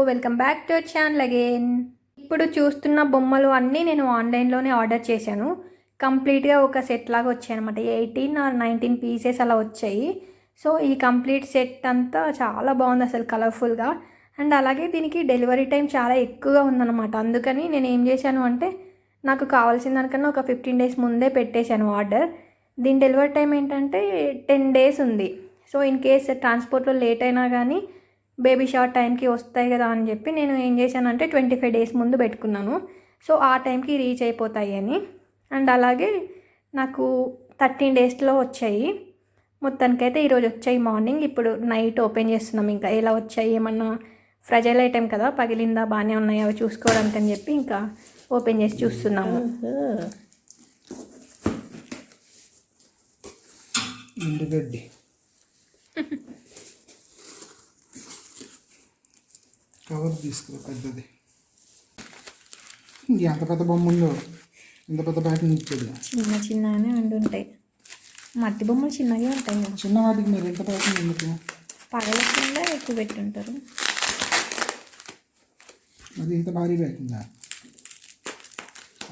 Welcome back to our channel again. ఇప్పుడు చూస్తున్న బొమ్మలు అన్నీ నేను ఆన్లైన్లోనే ఆర్డర్ చేశాను. కంప్లీట్గా ఒక సెట్ లాగా వచ్చాయి అనమాట. 18 ఆర్ 19 పీసెస్ అలా వచ్చాయి. సో ఈ కంప్లీట్ సెట్ అంతా చాలా బాగుంది అసలు, కలర్ఫుల్గా. అండ్ అలాగే దీనికి డెలివరీ టైం చాలా ఎక్కువగా ఉందన్నమాట. అందుకని నేను ఏం చేశాను అంటే, నాకు కావాల్సిన దానికన్నా ఒక 15 డేస్ ముందే పెట్టేశాను ఆర్డర్. దీని డెలివరీ టైం ఏంటంటే 10 డేస్ ఉంది. సో ఇన్ కేస్ ట్రాన్స్పోర్ట్లో లేట్ అయినా కానీ బేబీ షవర్ టైంకి వస్తాయి కదా అని చెప్పి నేను ఏం చేశానంటే 25 డేస్ ముందు పెట్టుకున్నాను. సో ఆ టైంకి రీచ్ అయిపోతాయి అని. అండ్ అలాగే నాకు 13 డేస్లో వచ్చాయి. మొత్తానికైతే ఈరోజు వచ్చాయి మార్నింగ్. ఇప్పుడు నైట్ ఓపెన్ చేస్తున్నాం. ఇంకా ఎలా వచ్చాయి, ఏమన్నా ఫ్రజైల్ ఐటెం కదా, పగిలిందా, బాగానే ఉన్నాయా అవి చూసుకోవడానికి అని చెప్పి ఇంకా ఓపెన్ చేసి చూస్తున్నాము. ఎండుగడ్డి కవర్ తీసుకురా పెద్దది. ఎంత పెద్ద బొమ్మ ఉందో, ఎంత పెద్ద ప్యాకింగ్ ఇచ్చేది. చిన్న చిన్నగానే ఉండుంటాయి. మట్టి బొమ్మలు చిన్నగా ఉంటాయి కదా. చిన్న వాటికి మీరు ఎంత ప్యాకింగ్ ఎందుకు? పగల కింద ఎక్కువ పెట్టుంటారు. అది ఇంత భారీ ప్యాకింగా?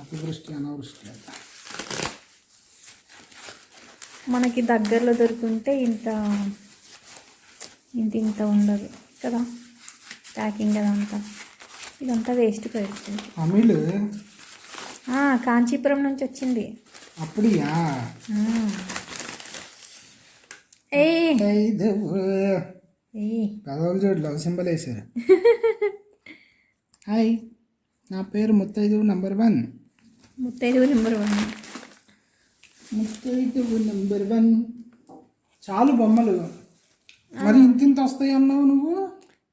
అతివృష్టి అనావృష్టి. మనకి దగ్గరలో దొరుకుంటే ఇంత ఇంత ఇంత ఉండదు కదా ప్యాకింగ్. అదంతా ఇదంతా వేస్ట్ పెడుతుంది. అమీల్ కాంచీపురం నుంచి వచ్చింది. అప్పుడియా? పెదవులు చూడు, లవ్ సింబల్ వేసారు. హాయ్, నా పేరు ముత్తైదువు నెంబర్ 1. ముత్తైదువు నెంబర్ 1. ముత్తైదువు నెంబర్ 1. చాలు బొమ్మలు. మరి ఇంత వస్తాయి అన్నావు నువ్వు.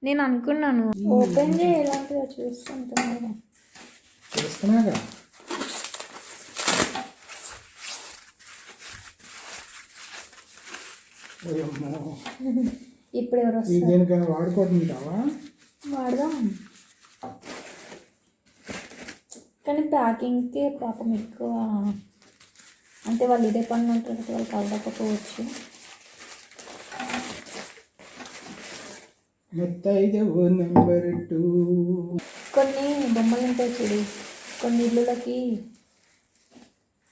నేను అనుకున్నాను ఓపెన్ చేయాలంటే చూస్తుంటాను. చేస్తున్నాగా. ఇప్పుడు ఎవరు వస్తారు? దేనికైనా వాడుకుంటావా? వాడదాం, కానీ ప్యాకింగ్కి పాపం ఎక్కువ. అంటే వాళ్ళు ఇదే పని ఉంటారు, వాళ్ళకి అవ్వకపోవచ్చు. ముత్తైదువు నెంబర్ 2. కొన్ని బొమ్మలు ఉంటాయి చూడు, కొన్ని ఇళ్ళకి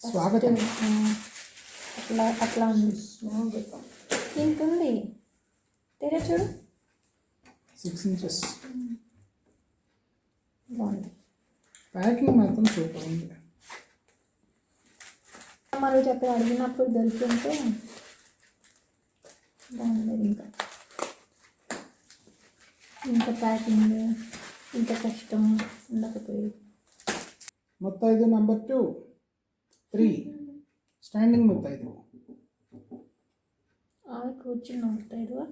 స్వాగతం అట్లా అట్లా ఉంది. ఇంక ఉంది తెరే చూడు, 6 inches. బాగుంది. ప్యాకింగ్ మాత్రం సూపర్ ఉంది. మనం చెప్పి అడిగినప్పుడు దొరికింటే బాగుండేది. ఇంకా ప్యాకింగ్ ఇంత కష్టం ఉండకపోయేది. ముత్తైదువు నెంబర్ 2, 3. స్టాండింగ్ ముత్తైదువు. కూర్చున్న ముత్తైదువా?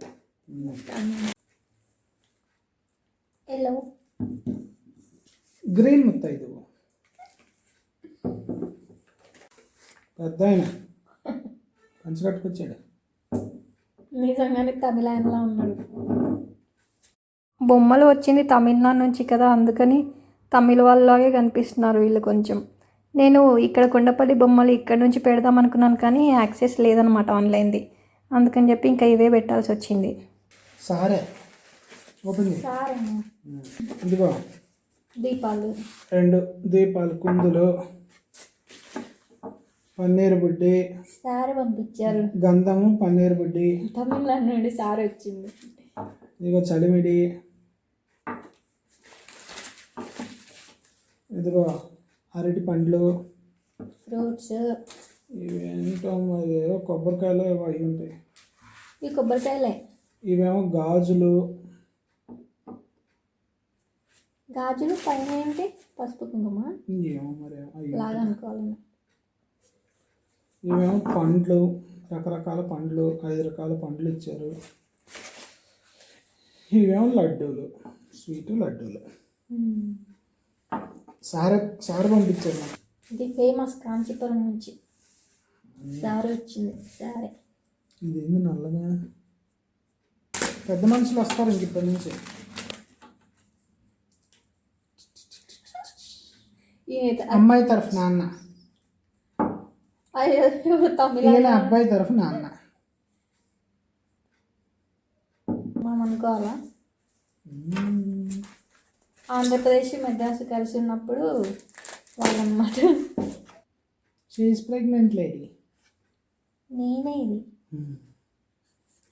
Yellow green ముత్తైదువు. పెద్ద ఆయన పంచి కట్టుకొచ్చాడు. నిజంగానే తమిళ ఆయనలా ఉన్నాడు. బొమ్మలు వచ్చింది తమిళనాడు నుంచి కదా, అందుకని తమిళ వాళ్ళలాగే కనిపిస్తున్నారు వీళ్ళు కొంచెం. నేను ఇక్కడ కొండపల్లి బొమ్మలు ఇక్కడ నుంచి పెడదాం అనుకున్నాను, కానీ యాక్సెస్ లేదనమాట ఆన్లైన్ది. అందుకని చెప్పి ఇంకా ఇవే పెట్టాల్సి వచ్చింది. సారే ఓపెన్ ఇదిగో దీపాలు, 2 దీపాలు, కుందులు, పన్నీరు బుడ్డి, సారీ పంపించారు. గంధము, పన్నీరు బుడ్డి. తమిళనాడు నుండి సారీ వచ్చింది. ఇదిగో చలిమిడి, ఇదిగో అరటి పండ్లు, ఫ్రూట్స్. ఇవేంటో మరి కొబ్బరికాయలు ఏవో అవి ఉంటాయి. ఈ కొబ్బరికాయలే. ఇవేమో గాజులు. గాజులు పైన ఏంటి? పసుపు కుంకుమ ఏమో మరి లాగా అనుకోవాలి. ఇవేమో పండ్లు, రకరకాల పండ్లు, 5 రకాల పండ్లు ఇచ్చారు. ఇవేమో లడ్డూలు, స్వీట్ లడ్డూలు. సారీ పంపించారు. ఇది ఫేమస్ కాంచీపురం నుంచి సారీ వచ్చింది. సారీ ఇదేంది నల్లగా? పెద్ద మనుషులు వస్తారు ఇంక ఇప్పటి నుంచి. అమ్మాయి తరఫు నాన్న, ఈయన అబ్బాయి తరఫు నాన్న. మనం అనుకోవాలా? ఆంధ్రప్రదేశ్ మెడ్రాస్ కలిసి ఉన్నప్పుడు వాళ్ళన్నమాట. She is pregnant lady. నేనే ఇది.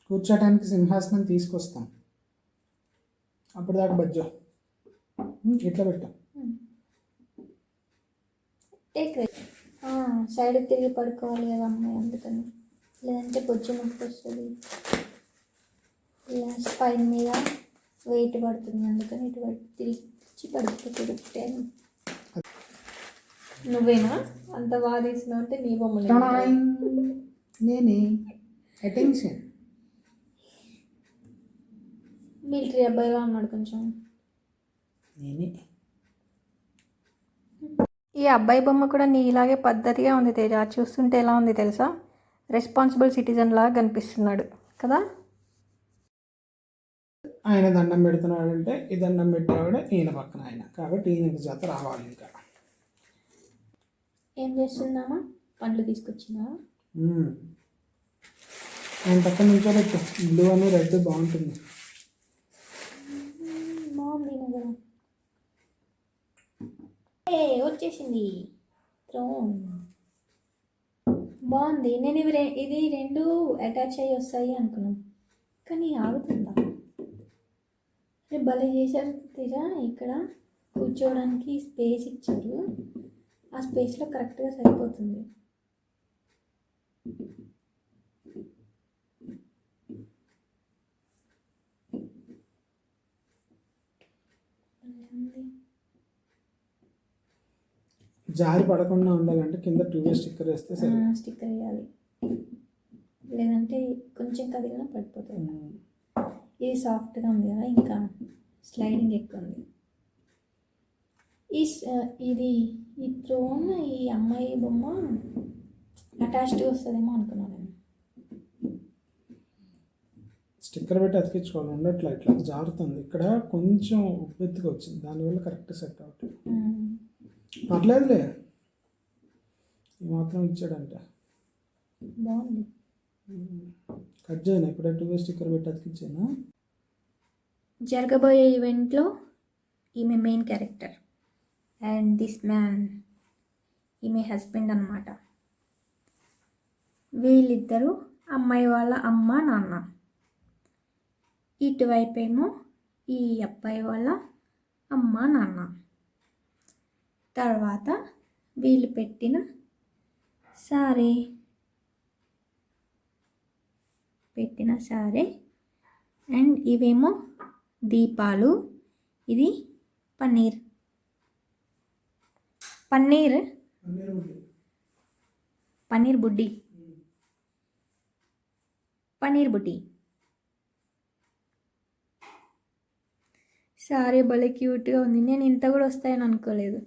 కూర్చోటానికి సింహాసనం తీసుకొస్తాం. అప్పుడు దాకా బజ్జో ఇట్లా పెట్టాం. టేక్ సైడ్ తిరిగి పడుకోవాలి కదా అమ్మాయి, అందుకని. లేదంటే బొజ్జు నొప్పి వస్తుంది, ఇలా స్పైన్ మీద వెయిట్ పడుతుంది, అందుకని ఇటు తిరిగి పడుకుంటాను. నువ్వేనా అంత బాగా తీసినావు అంటే నీ బొమ్మలు. నేనే అటెన్షన్. మిలిటరీ అబ్బాయిలా ఉన్నాడు కొంచెం. నేనే. ఈ అబ్బాయి బొమ్మ కూడా నీలాగే పద్ధతిగా ఉంది తేజ. చూస్తుంటే ఎలా ఉంది తెలుసా, రెస్పాన్సిబుల్ సిటిజన్ లాగా కనిపిస్తున్నాడు కదా. ఆయన దండం పెడుతున్నాడంటే ఈ దండం పెట్టేవాడు ఈయన పక్కన ఆయన, కాబట్టి ఈయనకి జత రావాలి. ఇంకా ఏం చేస్తున్నామా, పండ్లు తీసుకొచ్చినా. ఆయన పక్కన నుంచోబెట్టు, బ్లూ అని రెడ్ బాగుంటుంది. బాగుంది కదా. వచ్చేసింది త్రోన్. బాగుంది. నేను ఇది రెండు అటాచ్ అయ్యి వస్తాయి అనుకున్నాను, కానీ ఆగుతుందా. భలే చేశారు తీరా. ఇక్కడ కూర్చోవడానికి స్పేస్ ఇచ్చారు, ఆ స్పేస్లో కరెక్ట్గా సరిపోతుంది. జారి పడకుండా ఉండాలంటే కింద 2 స్టిక్కర్ వేస్తే సరే. స్టిక్కర్ వేయాలి, లేదంటే కొంచెం కదిలినా పడిపోతుంది. ఇది సాఫ్ట్గా ఉంది కదా, ఇంకా స్లైడింగ్ ఎక్కువ ఉంది. ఇది ఈ త్రోన్, ఈ అమ్మాయి బొమ్మ అటాచ్డ్ వస్తుందేమో అనుకున్నాను నేను. స్టిక్కర్ పెట్టి అతికించుకోవాలి, ఉండట్లా ఇట్లా జారుతుంది. ఇక్కడ కొంచెం ఉబ్బెత్తుగా వచ్చింది, దానివల్ల కరెక్ట్ సెట్ అవ్వట్లేదు. పర్లేదులే, ఈ మాత్రం ఇచ్చాడంటే బాగుంది. కట్ చేయను, ఇప్పుడే 2 స్టిక్కర్ పెట్టి అతికించాను. జరగబోయే ఈవెంట్లో ఈమె main character and this man ఈమె హస్బెండ్ అన్నమాట. వీళ్ళిద్దరూ అమ్మాయి వాళ్ళ అమ్మ నాన్న. ఇటువైపు ఏమో ఈ అబ్బాయి వాళ్ళ అమ్మ నాన్న. తర్వాత వీళ్ళు పెట్టిన సారే అండ్ ఇవేమో దీపాలు. ఇది పన్నీర్ బుడ్డి. సారీ భలే క్యూట్గా ఉంది. నేను ఇంత కూడా వస్తాయని అనుకోలేదు,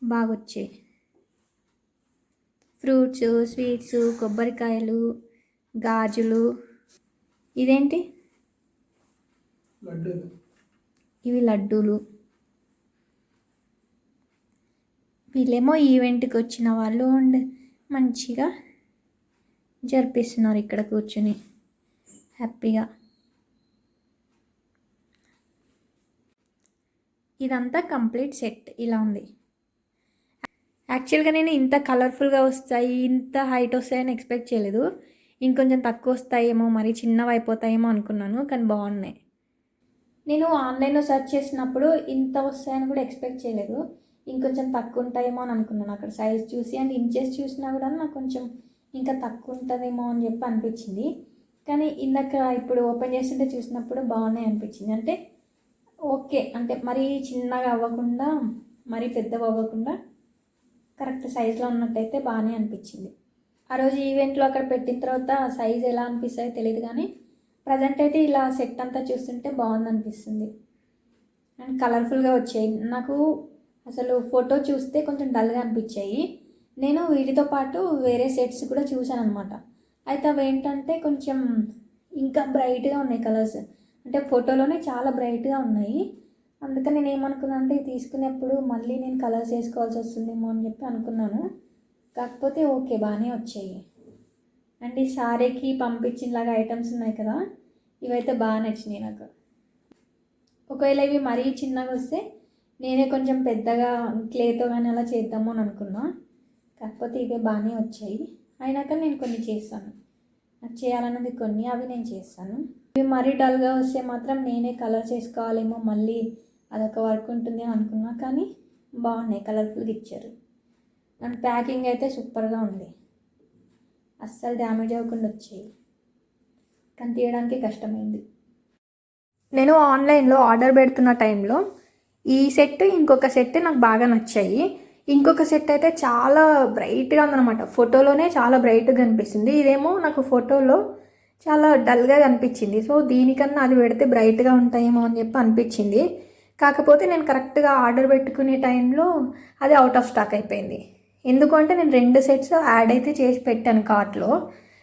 బాగా వచ్చాయి. ఫ్రూట్స్, స్వీట్స్, కొబ్బరికాయలు, గాజులు. ఇదేంటి, ఇవి లడ్డూలు. వీళ్ళేమో ఈవెంట్కి వచ్చిన వాళ్ళు అండ్ మంచిగా జరిపిస్తున్నారు ఇక్కడ కూర్చుని హ్యాపీగా. ఇదంతా కంప్లీట్ సెట్ ఇలా ఉంది. యాక్చువల్గా నేను ఇంత కలర్ఫుల్గా వస్తాయి, ఇంత హైట్ వస్తాయని ఎక్స్పెక్ట్ చేయలేదు. ఇంకొంచెం తక్కువ వస్తాయేమో, మరి చిన్నవి అయిపోతాయేమో అనుకున్నాను, కానీ బాగున్నాయి. నేను ఆన్లైన్లో సెర్చ్ చేసినప్పుడు ఇంత వస్తాయని కూడా ఎక్స్పెక్ట్ చేయలేదు. ఇంకొంచెం తక్కువ ఉంటాయేమో అని అనుకున్నాను. అక్కడ సైజ్ చూసి అండ్ ఇంచెస్ చూసినా కూడా నాకు కొంచెం ఇంకా తక్కువ ఉంటుందేమో అని చెప్పి అనిపించింది. కానీ ఇందాక ఇప్పుడు ఓపెన్ చేస్తుంటే చూసినప్పుడు బాగున్నాయి అనిపించింది. అంటే ఓకే, అంటే మరీ చిన్నగా అవ్వకుండా మరీ పెద్దగా అవ్వకుండా కరెక్ట్ సైజులో ఉన్నట్టయితే బాగానే అనిపించింది. ఆ రోజు ఈవెంట్లో అక్కడ పెట్టిన తర్వాత సైజ్ ఎలా అనిపిస్తాయో తెలియదు, కానీ ప్రజెంట్ అయితే ఇలా సెట్ అంతా చూస్తుంటే బాగుంది అనిపిస్తుంది. అండ్ కలర్ఫుల్గా వచ్చాయి. నాకు అసలు ఫోటో చూస్తే కొంచెం డల్గా అనిపించాయి. నేను వీటితో పాటు వేరే సెట్స్ కూడా చూశాను అనమాట. అయితే అవి ఏంటంటే కొంచెం ఇంకా బ్రైట్గా ఉన్నాయి కలర్స్. అంటే ఫోటోలోనే చాలా బ్రైట్గా ఉన్నాయి. అందుకని నేను ఏమనుకున్నాను అంటే తీసుకునేప్పుడు మళ్ళీ నేను కలర్స్ వేసుకోవాల్సి వస్తుందేమో అని చెప్పి అనుకున్నాను. కాకపోతే ఓకే, బాగానే వచ్చాయి. అండ్ ఈ సారీకి పంపించినలాగా ఐటమ్స్ ఉన్నాయి కదా, ఇవైతే బాగా నచ్చినాయి నాకు. ఒకవేళ ఇవి మరీ చిన్నగా వస్తే నేనే కొంచెం పెద్దగా క్లేతో కానీ అలా చేద్దాము అని అనుకున్నా. కాకపోతే ఇవే బాగానే వచ్చాయి. అయినాక నేను కొన్ని చేస్తాను. నాకు చేయాలన్నది కొన్ని, అవి నేను చేస్తాను. ఇవి మరీ డల్గా వస్తే మాత్రం నేనే కలర్ చేసుకోవాలేమో, మళ్ళీ అదొక వర్క్ ఉంటుంది అని అనుకున్నా. కానీ బాగున్నాయి, కలర్ఫుల్గా ఇచ్చారు. అండ్ ప్యాకింగ్ అయితే సూపర్గా ఉంది, అస్సలు డ్యామేజ్ అవ్వకుండా వచ్చాయి. కానీ తీయడానికి కష్టమైంది. నేను ఆన్లైన్లో ఆర్డర్ పెడుతున్న టైంలో ఈ సెట్ ఇంకొక సెట్ నాకు బాగా నచ్చాయి. ఇంకొక సెట్ అయితే చాలా బ్రైట్గా ఉందన్నమాట, ఫోటోలోనే చాలా బ్రైట్గా కనిపిస్తుంది. ఇదేమో నాకు ఫోటోలో చాలా డల్గా కనిపించింది. సో దీనికన్నా అది పెడితే బ్రైట్గా ఉంటాయేమో అని చెప్పి అనిపించింది. కాకపోతే నేను కరెక్ట్గా ఆర్డర్ పెట్టుకునే టైంలో అది అవుట్ ఆఫ్ స్టాక్ అయిపోయింది. ఎందుకంటే నేను 2 సెట్స్ యాడ్ అయితే చేసి పెట్టాను కార్ట్లో.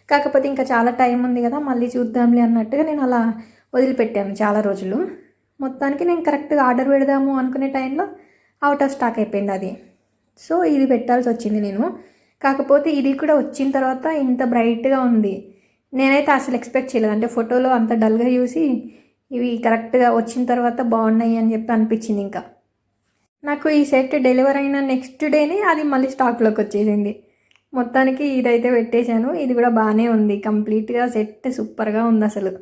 కాకపోతే ఇంకా చాలా టైం ఉంది కదా, మళ్ళీ చూద్దాంలే అన్నట్టుగా నేను అలా వదిలిపెట్టాను చాలా రోజులు. మొత్తానికి నేను కరెక్ట్గా ఆర్డర్ పెడదాము అనుకునే టైంలో అవుట్ ఆఫ్ స్టాక్ అయిపోయింది అది. సో ఇది పెట్టాల్సి వచ్చింది నేను. కాకపోతే ఇది కూడా వచ్చిన తర్వాత ఇంత బ్రైట్గా ఉంది, నేనైతే అసలు ఎక్స్పెక్ట్ చేయలేదు. అంటే ఫోటోలో అంత డల్గా చూసి ఇవి కరెక్ట్గా వచ్చిన తర్వాత బాగున్నాయి అని చెప్పి అనిపించింది. ఇంకా నాకు ఈ సెట్ డెలివర్ అయిన నెక్స్ట్ డేనే అది మళ్ళీ స్టాక్లోకి వచ్చేసింది. మొత్తానికి ఇదైతే పెట్టేశాను. ఇది కూడా బాగానే ఉంది, కంప్లీట్గా సెట్ సూపర్గా ఉంది అసలు.